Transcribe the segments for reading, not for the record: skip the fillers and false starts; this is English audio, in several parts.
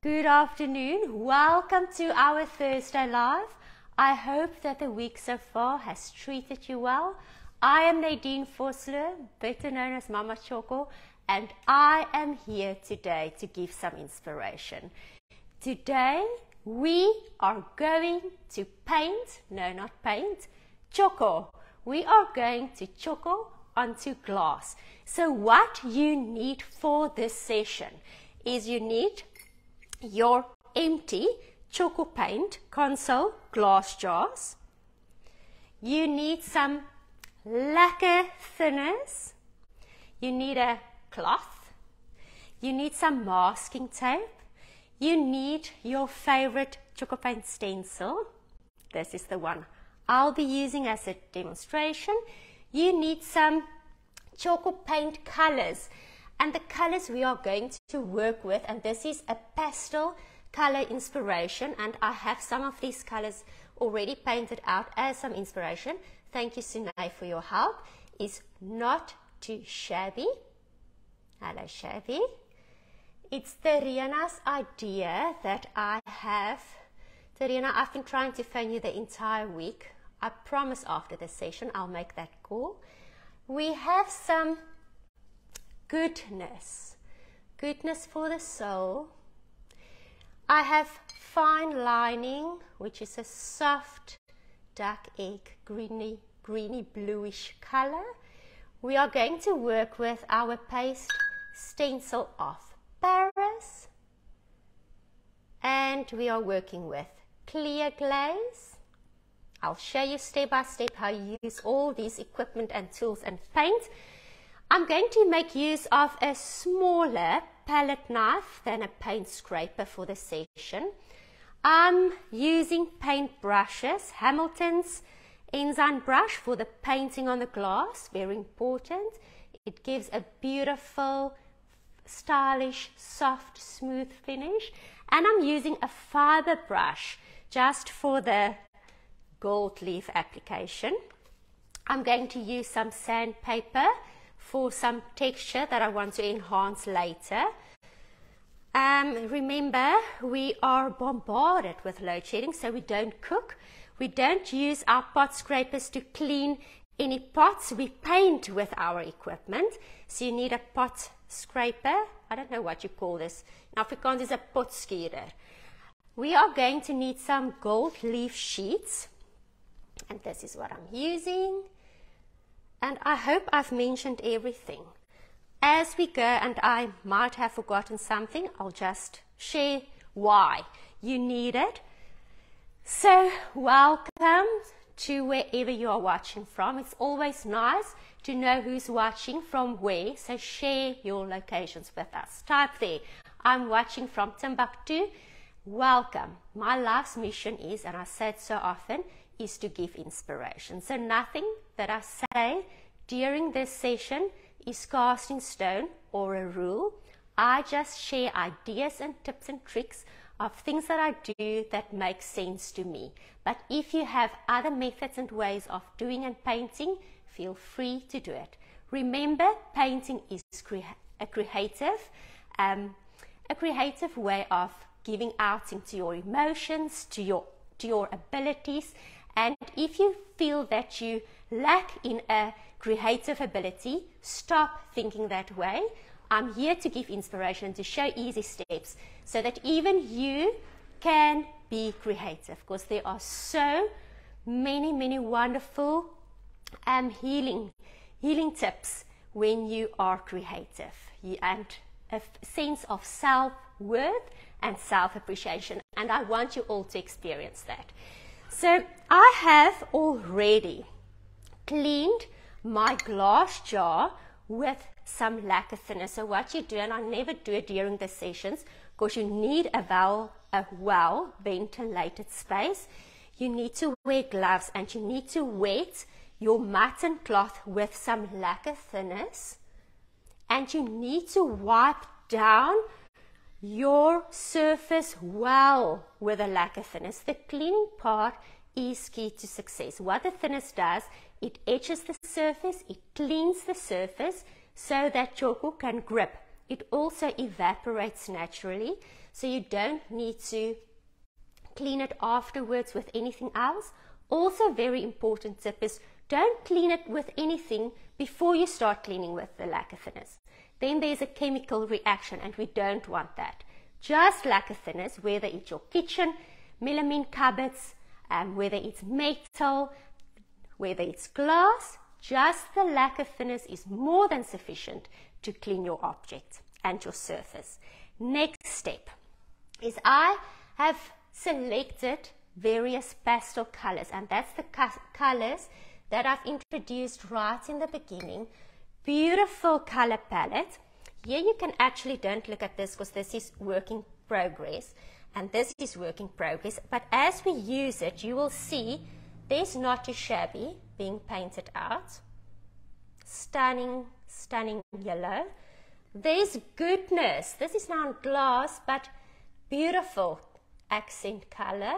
Good afternoon. Welcome to our Thursday Live. I hope that the week so far has treated you well. I am Nadine Vosloo, better known as Mama Tjhoko, and I am here today to give some inspiration. Today we are going to paint, no not paint, Tjhoko. We are going to Tjhoko onto glass. So what you need for this session is you need your empty Tjhoko paint console glass jars. You need some lacquer thinners. You need a cloth. You need some masking tape. You need your favorite Tjhoko paint stencil. This is the one I'll be using as a demonstration. You need some Tjhoko paint colors. And the colors we are going to work with, and this is a pastel color inspiration, and I have some of these colors already painted out as some inspiration. Thank you, Sunay, for your help. Is not too shabby. Hello, shabby. It's Terina's idea that I have. Terina, I've been trying to phone you the entire week. I promise after the session I'll make that call. We have some goodness for the soul. I have fine lining, which is a soft duck egg greeny bluish color. We are going to work with our paste stencil of Paris, and we are working with clear glaze. I'll show you step by step how you use all these equipment and tools and paint. I'm going to make use of a smaller palette knife than a paint scraper for the session. I'm using paint brushes, Hamilton's Enzyme brush for the painting on the glass, very important. It gives a beautiful, stylish, soft, smooth finish. And I'm using a fiber brush just for the gold leaf application. I'm going to use some sandpaper for some texture that I want to enhance later. Remember, we are bombarded with load shedding, so we don't cook. We don't use our pot scrapers to clean any pots. We paint with our equipment. So you need a pot scraper. I don't know what you call this. In Afrikaans is a potskerer. We are going to need some gold leaf sheets. And this is what I'm using. And I hope I've mentioned everything. As we go, and I might have forgotten something, I'll just share why you need it. So, welcome to wherever you are watching from. It's always nice to know who's watching from where, so share your locations with us. Type there, I'm watching from Timbuktu. Welcome. My life's mission is, and I say it so often, is to give inspiration. So nothing that I say during this session is cast in stone or a rule. I just share ideas and tips and tricks of things that I do that make sense to me. But if you have other methods and ways of doing and painting, feel free to do it. Remember, painting is a creative way of giving out into your emotions, to your abilities. And if you feel that you lack in a creative ability, stop thinking that way. I'm here to give inspiration, to show easy steps so that even you can be creative, because there are so many wonderful healing tips when you are creative, and a sense of self-worth and self-appreciation, and I want you all to experience that. So I have already cleaned my glass jar with some lacquer thinner. So what you do, and I never do it during the sessions, because you need a well ventilated space. You need to wear gloves, and you need to wet your mutton cloth with some lacquer thinners, and you need to wipe down your surface well with the lacquer thinners. The cleaning part is key to success. What the thinners does, it etches the surface, it cleans the surface so that Tjhoko can grip. It also evaporates naturally. so you don't need to clean it afterwards with anything else. Also, very important tip is don't clean it with anything before you start cleaning with the lacquer thinners. Then there's a chemical reaction and we don't want that. Just lacquer thinners, whether it's your kitchen, melamine cupboards, whether it's metal, whether it's glass, just the lacquer thinners is more than sufficient to clean your object and your surface. Next step is I have selected various pastel colors, and that's the colors that I've introduced right in the beginning. Beautiful color palette. Here you can actually, don't look at this because this is work in progress and this is work in progress, but as we use it you will see there's not too shabby being painted out. Stunning, stunning yellow. There's goodness. This is now in glass, but beautiful accent color.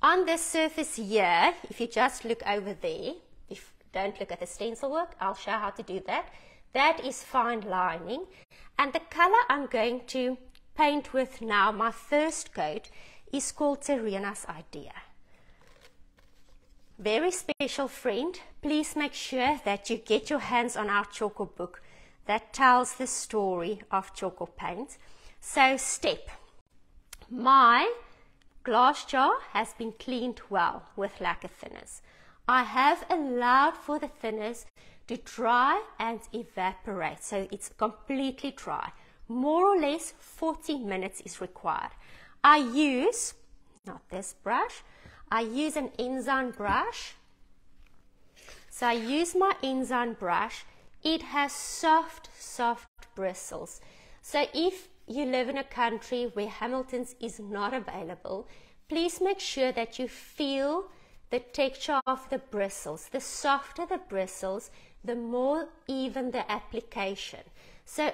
On this surface here, if you just look over there, don't look at the stencil work, I'll show how to do that. That is fine lining. And the color I'm going to paint with now, my first coat, is called Serena's Idea. Very special friend, please make sure that you get your hands on our Tjhoko book that tells the story of Tjhoko paint. So step, my glass jar has been cleaned well with lacquer thinners. I have allowed for the thinners to dry and evaporate, so it's completely dry. More or less 40 minutes is required. I use, not this brush, I use an enzyme brush. So I use my enzyme brush. It has soft bristles. So if you live in a country where Hamilton's is not available, please make sure that you feel the texture of the bristles. The softer the bristles, the more even the application. So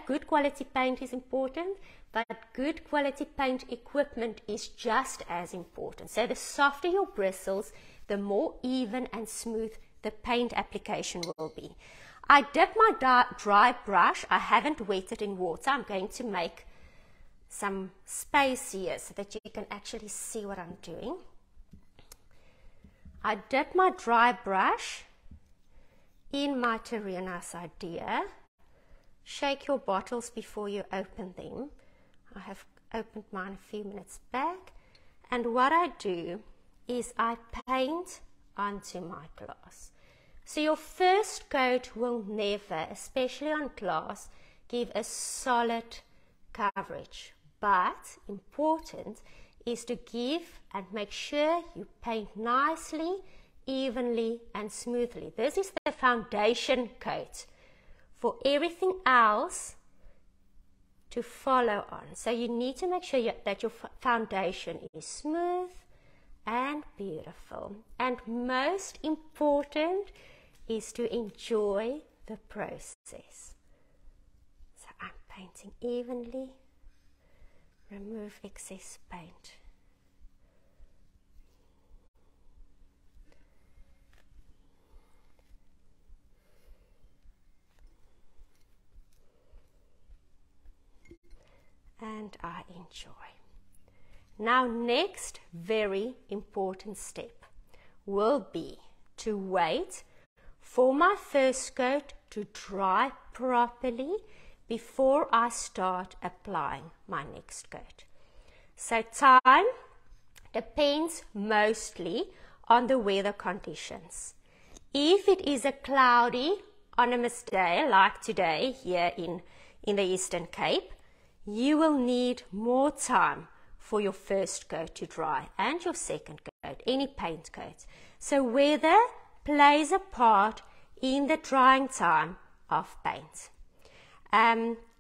good quality paint is important, but good quality paint equipment is just as important. So the softer your bristles, the more even and smooth the paint application will be. I dip my dry brush. I haven't wet it in water. I'm going to make some space here so that you can actually see what I'm doing. I dip my dry brush in my Serena's Idea. Shake your bottles before you open them. I have opened mine a few minutes back, and what I do is I paint onto my glass. So your first coat will never, especially on glass, give a solid coverage, but important is to give and make sure you paint nicely, evenly and smoothly. This is the foundation coat for everything else to follow on. So you need to make sure that your foundation is smooth and beautiful. And most important is to enjoy the process. So I'm painting evenly. Remove excess paint. And I enjoy. Now next very important step will be to wait for my first coat to dry properly before I start applying my next coat. So time depends mostly on the weather conditions. If it is a cloudy, anonymous day like today here in the Eastern Cape, you will need more time for your first coat to dry and your second coat, any paint coat. So weather plays a part in the drying time of paint.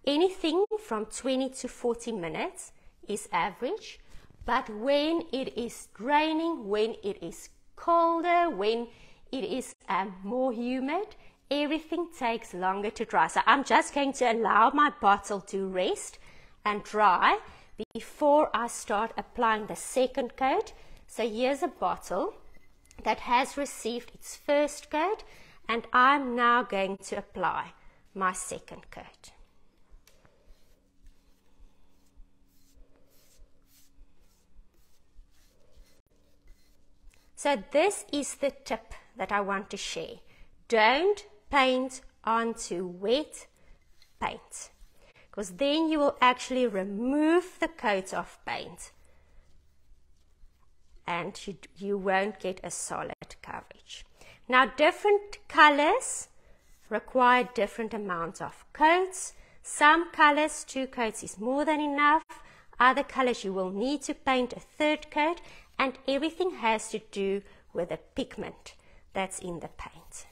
Anything from 20 to 40 minutes is average, but when it is raining, when it is colder, when it is more humid, everything takes longer to dry. So I'm just going to allow my bottle to rest and dry before I start applying the second coat. So here's a bottle that has received its first coat, and I'm now going to apply my second coat. So this is the tip that I want to share. Don't paint onto wet paint, because then you will actually remove the coat of paint and you won't get a solid coverage. Now, different colors require different amounts of coats. Some colors, 2 coats is more than enough. Other colors you will need to paint a 3rd coat, and everything has to do with the pigment that's in the paint.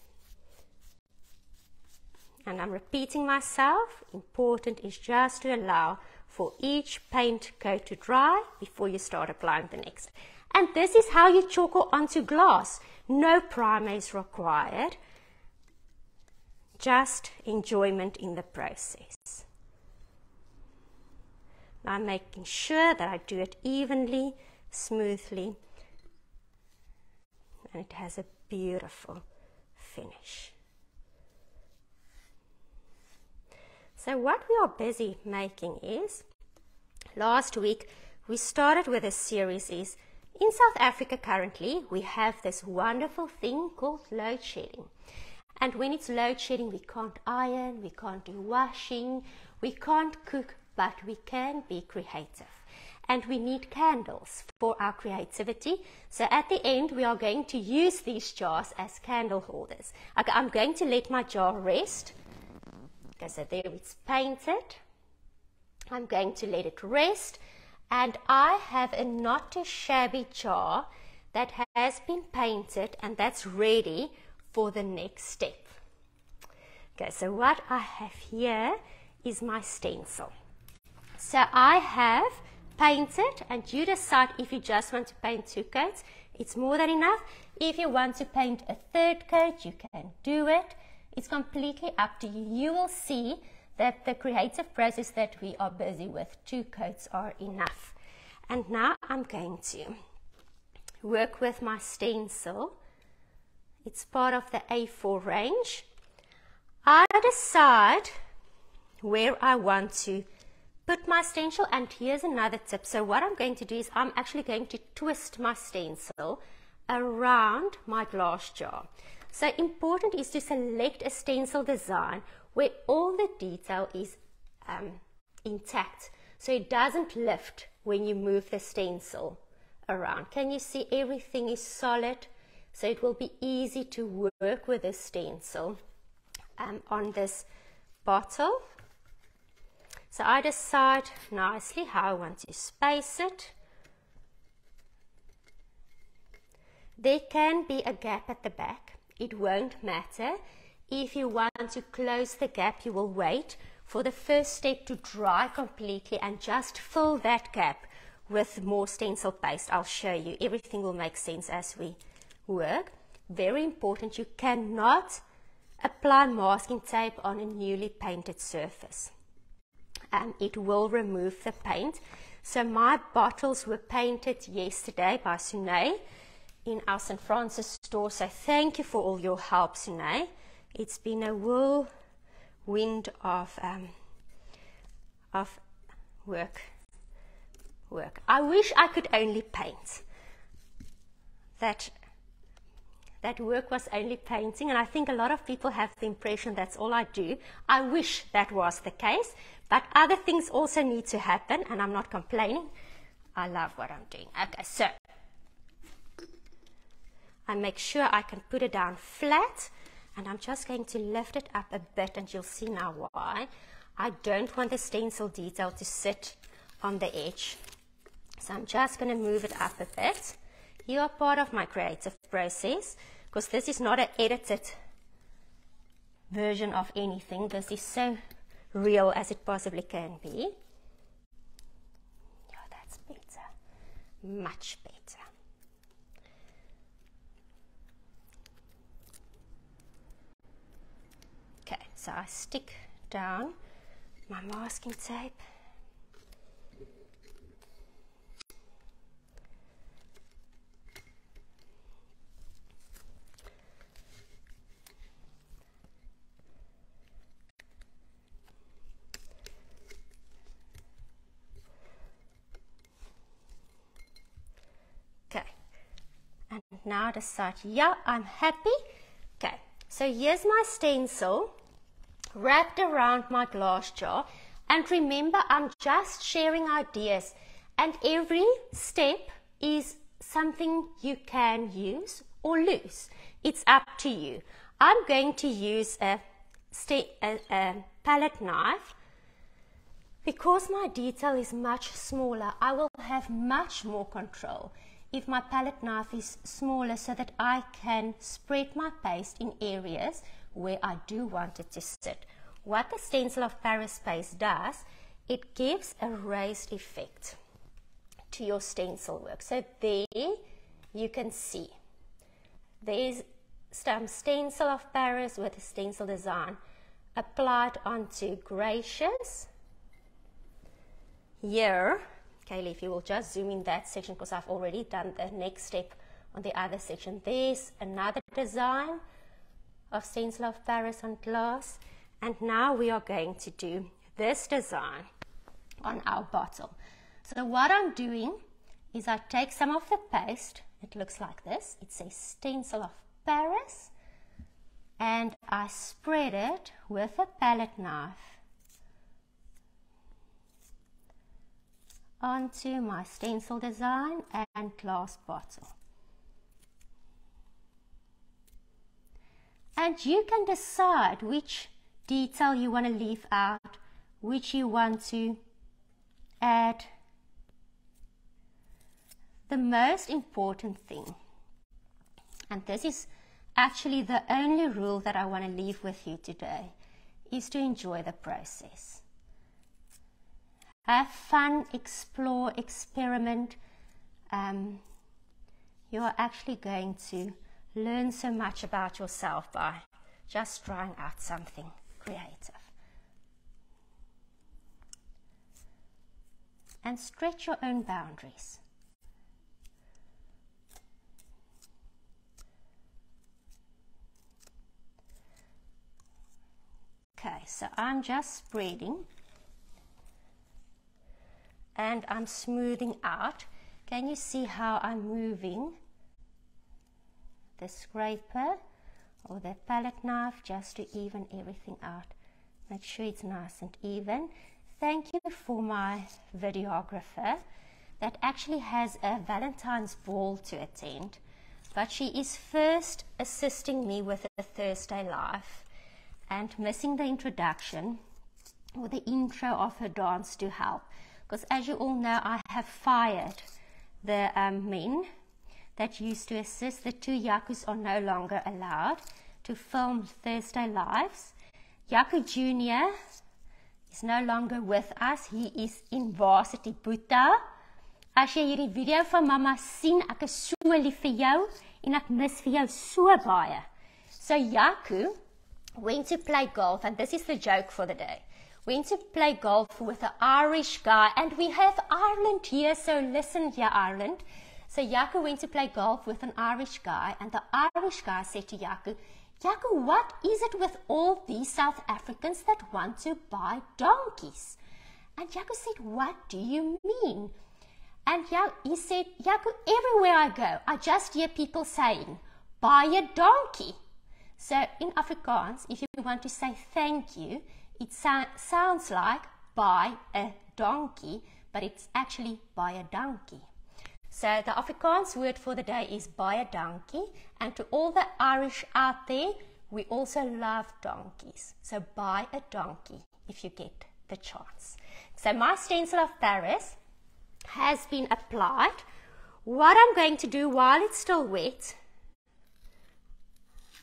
And I'm repeating myself, important is just to allow for each paint coat to dry before you start applying the next. And this is how you Tjhoko onto glass. No primer is required, just enjoyment in the process. Now I'm making sure that I do it evenly, smoothly, and it has a beautiful finish. So what we are busy making is, last week we started with a series is, in South Africa currently we have this wonderful thing called load shedding. And when it's load shedding, we can't iron, we can't do washing, we can't cook, but we can be creative. And we need candles for our creativity. So at the end, we are going to use these jars as candle holders. Okay, I'm going to let my jar rest. Okay, so there it's painted. I'm going to let it rest. And I have a not too shabby jar that has been painted and that's ready for the next step. Okay, so what I have here is my stencil. So I have painted, and you decide if you just want to paint 2 coats, it's more than enough. If you want to paint a 3rd coat, you can do it. It's completely up to you. You will see that the creative process that we are busy with, 2 coats are enough. And now I'm going to work with my stencil. It's part of the A4 range. I decide where I want to put my stencil, and here's another tip. So what I'm going to do is I'm actually going to twist my stencil around my glass jar. So important is to select a stencil design where all the detail is intact, so it doesn't lift when you move the stencil around. Can you see everything is solid? So it will be easy to work with the stencil on this bottle. So I decide nicely how I want to space it. There can be a gap at the back. It won't matter. If you want to close the gap, you will wait for the first step to dry completely and just fill that gap with more stencil paste. I'll show you. Everything will make sense as we work. Very important, you cannot apply masking tape on a newly painted surface. It will remove the paint. So my bottles were painted yesterday by Sune in our St. Francis store. So thank you for all your help, Sune. It's been a whirlwind of work. I wish I could only paint. That work was only painting, and I think a lot of people have the impression that's all I do. I wish that was the case, but other things also need to happen, and I'm not complaining. I love what I'm doing. Okay, so I make sure I can put it down flat, and I'm just going to lift it up a bit, and you'll see now why. I don't want the stencil detail to sit on the edge, so I'm just going to move it up a bit. You are part of my creative process, because this is not an edited version of anything. This is so real as it possibly can be. Yeah, that's better. Much better. Okay, so I stick down my masking tape. And now decide, yeah, I'm happy. Okay, so here's my stencil wrapped around my glass jar. And remember, I'm just sharing ideas, and every step is something you can use or lose. It's up to you. I'm going to use a palette knife. Because my detail is much smaller, I will have much more control if my palette knife is smaller, so that I can spread my paste in areas where I do want it to sit. What the Stencil of Paris paste does, it gives a raised effect to your stencil work. So there you can see there's some Stencil of Paris with a stencil design applied onto Gracious. Here, Kaylee, if you will just zoom in that section, because I've already done the next step on the other section. There's another design of Stencil of Paris on glass. And now we are going to do this design on our bottle. So what I'm doing is I take some of the paste. It looks like this. It says Stencil of Paris. And I spread it with a palette knife onto my stencil design and glass bottle. And you can decide which detail you want to leave out, which you want to add. The most important thing, and this is actually the only rule that I want to leave with you today, is to enjoy the process. Have fun, explore, experiment. You are actually going to learn so much about yourself by just trying out something creative. And stretch your own boundaries. Okay, so I'm just spreading and I'm smoothing out. Can you see how I'm moving the scraper or the palette knife just to even everything out? Make sure it's nice and even. Thank you for my videographer that actually has a Valentine's ball to attend, but she is first assisting me with a Thursday Live and missing the introduction or the intro of her dance to help. Because as you all know, I have fired the men that used to assist. The two Yakus are no longer allowed to film Thursday Lives. Yaku Jr. is no longer with us. He is in Varsity Boeta. As jy hierdie video van mama sien, ek is so lief vir jou en ek mis vir jou so baie. So Yaku went to play golf, and this is the joke for the day. Went to play golf with an Irish guy, and we have Ireland here, so listen here, Ireland. So Yaku went to play golf with an Irish guy, and the Irish guy said to Yaku, Yaku, what is it with all these South Africans that want to buy donkeys? And Yaku said, what do you mean? And he said, Yaku, everywhere I go, I just hear people saying, buy a donkey. So in Afrikaans, if you want to say thank you, it sounds like buy a donkey, but it's actually buy a donkey. So the Afrikaans word for the day is buy a donkey. And to all the Irish out there, we also love donkeys. So buy a donkey if you get the chance. So my stencil of Paris has been applied. What I'm going to do while it's still wet,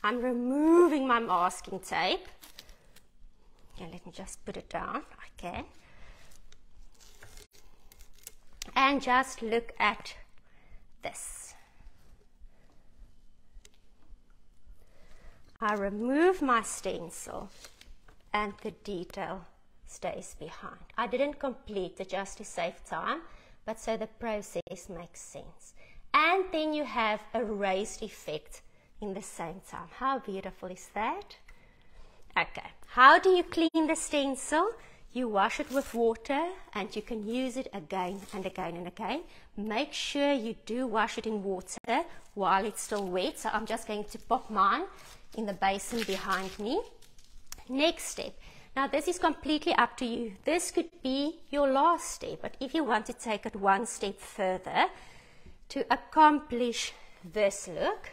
I'm removing my masking tape. Okay, let me just put it down. Okay. And just look at this. I remove my stencil and the detail stays behind. I didn't complete it just to save time, but so the process makes sense. And then you have a raised effect in the same time. How beautiful is that? Okay, how do you clean the stencil? You wash it with water and you can use it again and again and again. Make sure you do wash it in water while it's still wet. So I'm just going to pop mine in the basin behind me. Next step. Now this is completely up to you. This could be your last step, but if you want to take it one step further to accomplish this look,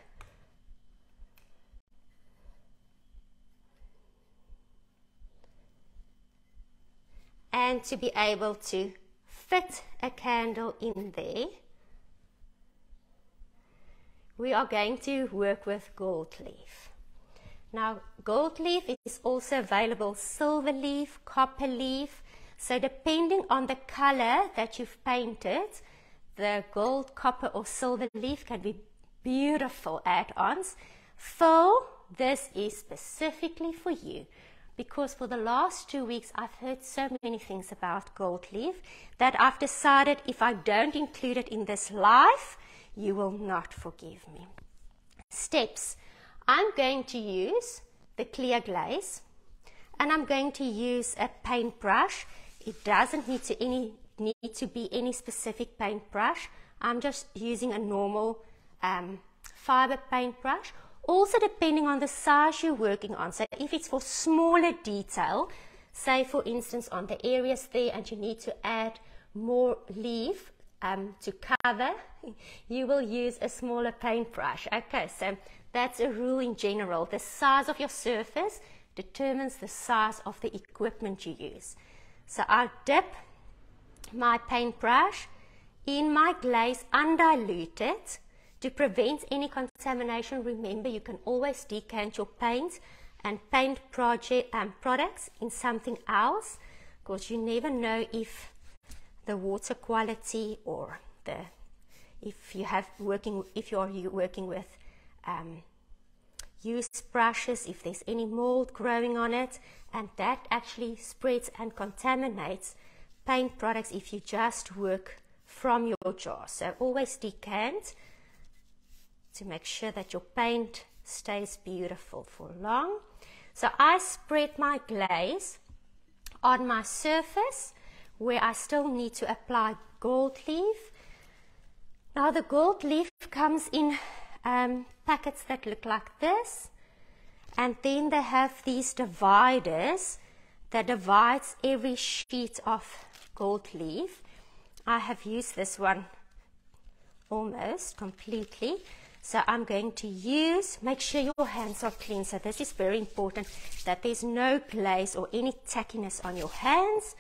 and to be able to fit a candle in there, we are going to work with gold leaf. Now, gold leaf is also available silver leaf, copper leaf. So depending on the color that you've painted, the gold, copper or silver leaf can be beautiful add-ons. Phil, this is specifically for you, because for the last 2 weeks I've heard so many things about gold leaf that I've decided if I don't include it in this live, you will not forgive me. Steps. I'm going to use the clear glaze and I'm going to use a paintbrush. It doesn't need to be any specific paintbrush. I'm just using a normal fiber paintbrush. Also depending on the size you're working on. So if it's for smaller detail, say for instance on the areas there and you need to add more leaf to cover, you will use a smaller paintbrush. Okay, so that's a rule in general. The size of your surface determines the size of the equipment you use. So I'll dip my paintbrush in my glaze undiluted to prevent any contamination. Remember, you can always decant your paint and paint products in something else, because you never know if the water quality or if you are working with used brushes, if there's any mold growing on it, and that actually spreads and contaminates paint products if you just work from your jar. So always decant to make sure that your paint stays beautiful for long. So I spread my glaze on my surface where I still need to apply gold leaf. Now the gold leaf comes in packets that look like this, and then they have these dividers that divides every sheet of gold leaf. I have used this one almost completely. So I'm going to make sure your hands are clean. So this is very important, that there's no glaze or any tackiness on your hands.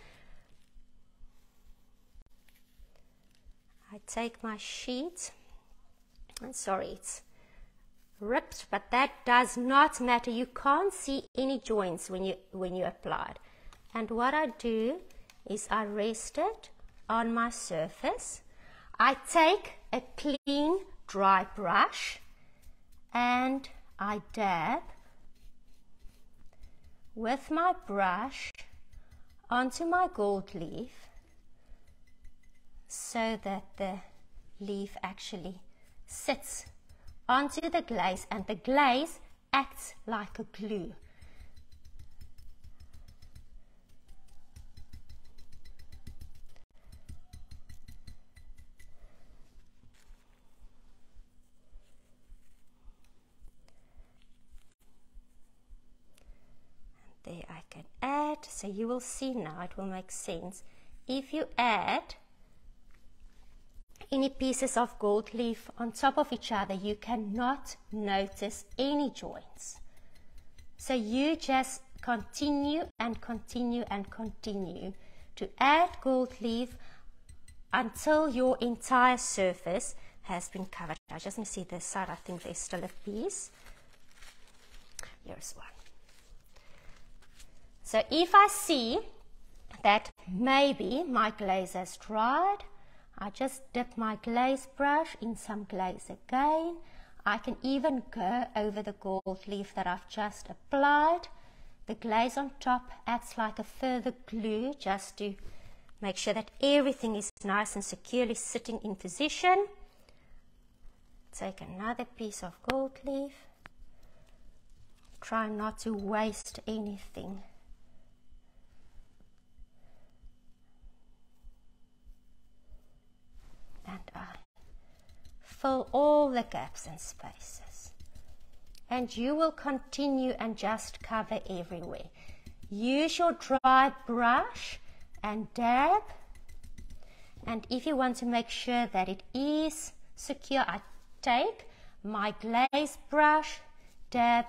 I take my sheet, and sorry, it's ripped, but that does not matter. You can't see any joints when you apply it. And what I do is I rest it on my surface. I take a clean dry brush and I dab with my brush onto my gold leaf so that the leaf actually sits onto the glaze, and the glaze acts like a glue. There I can add, so you will see now, it will make sense. If you add any pieces of gold leaf on top of each other, you cannot notice any joints. So you just continue and continue and continue to add gold leaf until your entire surface has been covered. I just want to see this side. I think there's still a piece. Here's one. So if I see that maybe my glaze has dried, I just dip my glaze brush in some glaze again. I can even go over the gold leaf that I've just applied. The glaze on top acts like a further glue, just to make sure that everything is nice and securely sitting in position. Take another piece of gold leaf. Try not to waste anything. fill all the gaps and spaces. And you will continue and just cover everywhere. Use your dry brush and dab. And if you want to make sure that it is secure, I take my glaze brush, dab,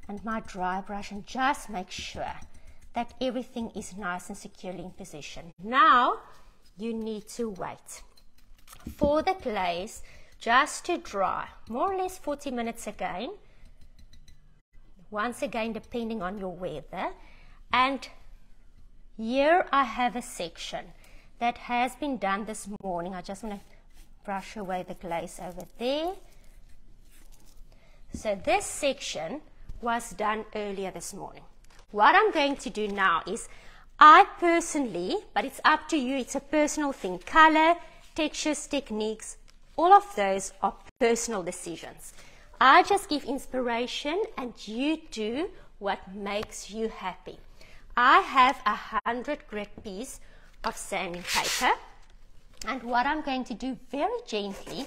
and my dry brush and just make sure that everything is nice and securely in position. Now you need to wait for the glaze just to dry, more or less 40 minutes again. Once again, depending on your weather. And here I have a section that has been done this morning. I just want to brush away the glaze over there. So this section was done earlier this morning. What I'm going to do now is, I personally, but it's up to you, it's a personal thing, color, textures, techniques, all of those are personal decisions. I just give inspiration and you do what makes you happy. I have 100 grit piece of sanding paper, and what I'm going to do very gently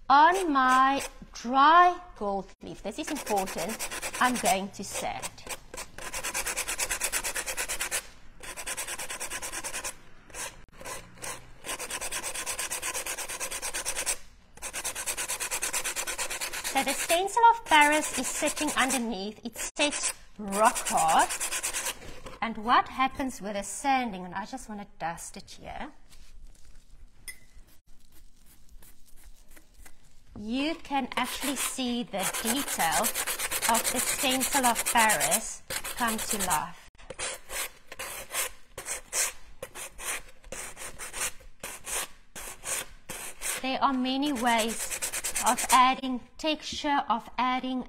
on my dry gold leaf, this is important, I'm going to sand. So the stencil of Paris is sitting underneath, it sets rock hard. And what happens with the sanding, and I just want to dust it here, you can actually see the detail of the stencil of Paris come to life. There are many ways of adding texture, of adding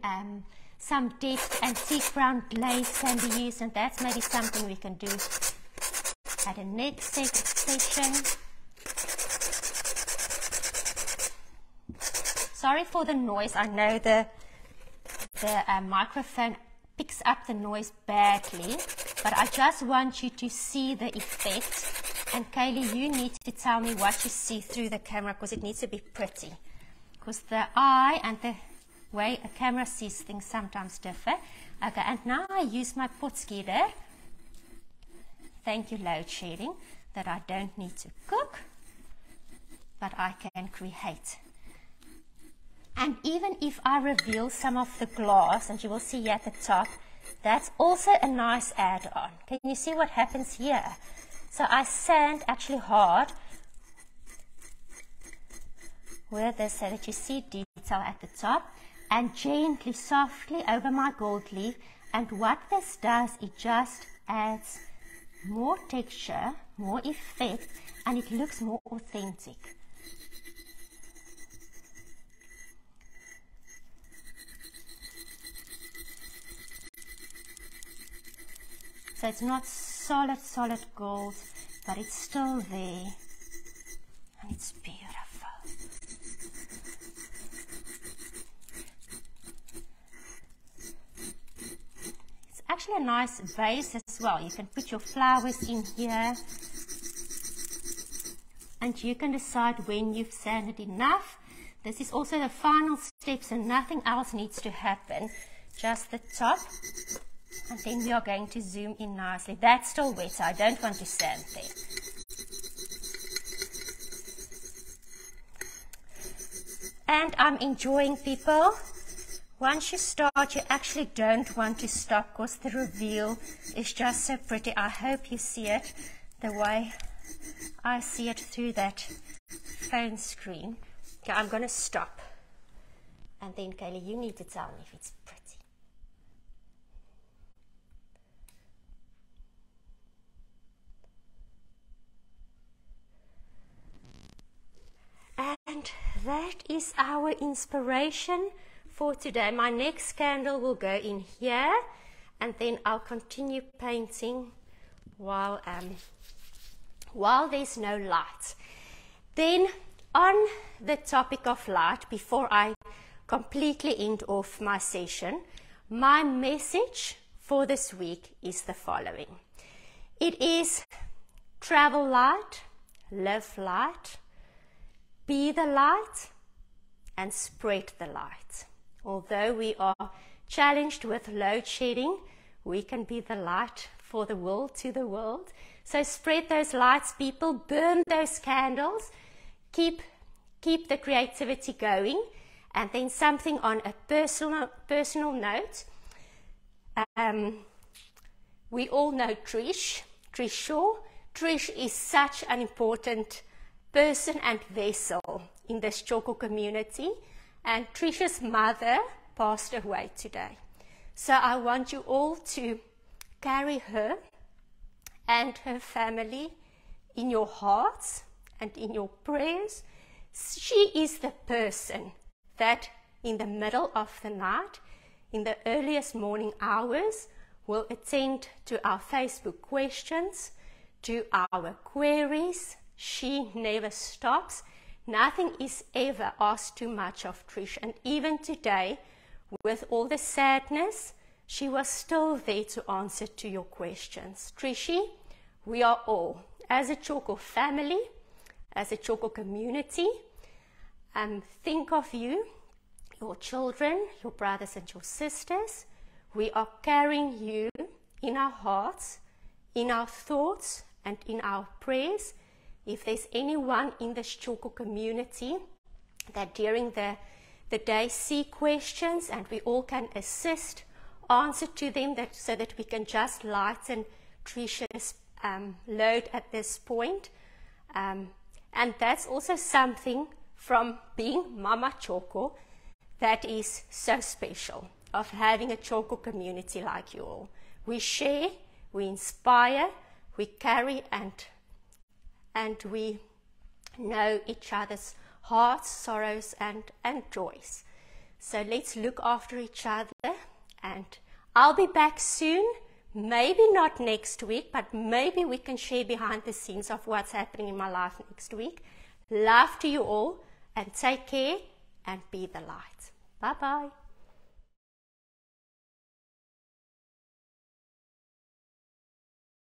some depth. Antique brown glaze can be used, and that's maybe something we can do at the next session. Sorry for the noise. I know the microphone picks up the noise badly, but I just want you to see the effect. And Kaylee, you need to tell me what you see through the camera, because it needs to be pretty. Because the eye and the way a camera sees things sometimes differ. Okay, and now I use my potskieter. Thank you, load shedding, that I don't need to cook, but I can create. And even if I reveal some of the glass, and you will see here at the top, that's also a nice add-on. Can you see what happens here? So I sand actually hard with this so that you see detail at the top, and gently, softly over my gold leaf. And what this does, it just adds more texture, more effect, and it looks more authentic. So it's not solid gold, but it's still there, and it's beautiful. Actually a nice vase as well. You can put your flowers in here, and you can decide when you've sanded enough. This is also the final step, so nothing else needs to happen, just the top, and then we are going to zoom in nicely. That's still wet, so I don't want to sand there. And I'm enjoying, people. Once you start, you actually don't want to stop, because the reveal is just so pretty. I hope you see it the way I see it through that phone screen. Okay, I'm going to stop. And then, Kaylee, you need to tell me if it's pretty. And that is our inspiration for today. My next candle will go in here, and then I'll continue painting while there's no light. Then, on the topic of light, before I completely end off my session, my message for this week is the following. It is travel light, live light, be the light, and spread the light. Although we are challenged with load shedding, we can be the light for the world, to the world. So spread those lights, people, burn those candles, keep the creativity going. And then something on a personal note. We all know Trish Shaw. Trish is such an important person and vessel in this Tjhoko community. And Trish's mother passed away today. So I want you all to carry her and her family in your hearts and in your prayers. She is the person that in the middle of the night, in the earliest morning hours, will attend to our Facebook questions, to our queries. She never stops. Nothing is ever asked too much of Trish. And even today, with all the sadness, she was still there to answer to your questions. Trishy, we are all, as a Tjhoko family, as a Tjhoko community, think of you, your children, your brothers and your sisters. We are carrying you in our hearts, in our thoughts, and in our prayers. If there's anyone in this Tjhoko community that during the day see questions and we all can assist, answer to them so that we can just lighten Trisha's load at this point. And that's also something from being Mama Tjhoko that is so special, of having a Tjhoko community like you all. We share, we inspire, we carry and we know each other's hearts, sorrows and joys. So let's look after each other, and I'll be back soon. Maybe not next week, but maybe we can share behind the scenes of what's happening in my life next week. Love to you all, and take care and be the light. Bye-bye.